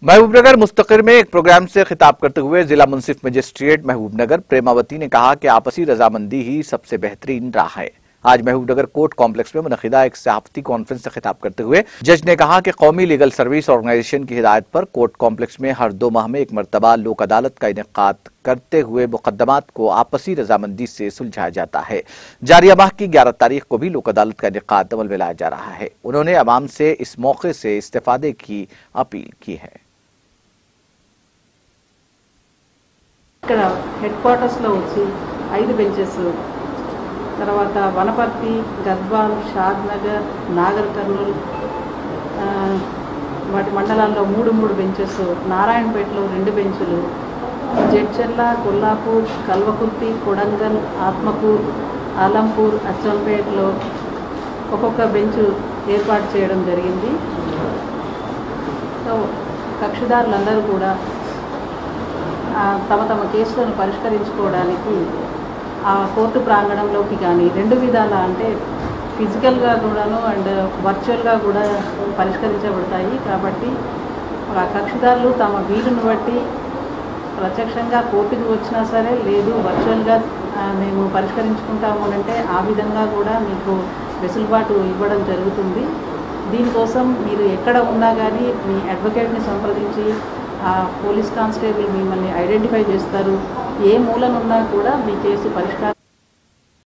महबूबनगर मुस्तकिर में एक प्रोग्राम से खिताब करते हुए जिला मुंसिफ मजिस्ट्रेट महबूबनगर प्रेमावती ने कहा कि आपसी रजामंदी ही सबसे बेहतरीन राह है। आज महबूबनगर कोर्ट कॉम्प्लेक्स में मुनक़िदा एक सहाफ़ती कॉन्फ्रेंस से खिताब करते हुए जज ने कहा कि कौमी लीगल सर्विस ऑर्गेनाइजेशन की हिदायत पर कोर्ट कॉम्प्लेक्स में हर 2 माह में एक मरतबा लोक अदालत का इनेकाद करते हुए मुकदमात को आपसी रजामंदी से सुलझाया जाता है। जारिया माह की 11 तारीख को भी लोक अदालत का इनेकाद अमल में लाया जा रहा है। उन्होंने अवाम से इस मौके से इस्तेफादे की अपील की है। ఇక్కడ హెడ్ క్వార్టర్స్లో వచ్చి 5 బెంచెస్, తర్వాత వనపర్తి, గద్వాల్, షాద్నగర్, నాగర్ కర్నూల్ వాటి మండలాల్లో 3 బెంచెస్, నారాయణపేటలో 2 బెంచులు, జడ్చర్ల, కొల్లాపూర్, కల్వకుర్తి, కొడంగల్, ఆత్మకూర్, ఆలంపూర్, అచ్చంపేటలో ఒక్కొక్క బెంచ్ ఏర్పాటు చేయడం జరిగింది. సో కక్షిదారులందరూ కూడా తమ కేసులను పరిష్కరించుకోవడానికి ఆ కోర్టు ప్రాంగణంలోకి కానీ 2 విధాల అంటే ఫిజికల్గా కూడాను అండ్ వర్చువల్గా కూడా పరిష్కరించబడతాయి. కాబట్టి ఆ కక్షిదారులు తమ వీలును బట్టి ప్రత్యక్షంగా కోర్టుకు వచ్చినా సరే, లేదు వర్చువల్గా మేము పరిష్కరించుకుంటాము అంటే ఆ విధంగా కూడా మీకు వెసులుబాటు ఇవ్వడం జరుగుతుంది. దీనికోసం మీరు ఎక్కడ ఉన్నా కానీ మీ అడ్వకేట్ని సంప్రదించి పోలీస్ కానిస్టేబుల్ మిమ్మల్ని ఐడెంటిఫై చేస్తారు. ఏ మూలనున్నా కూడా మీ కేసు పరిష్కారం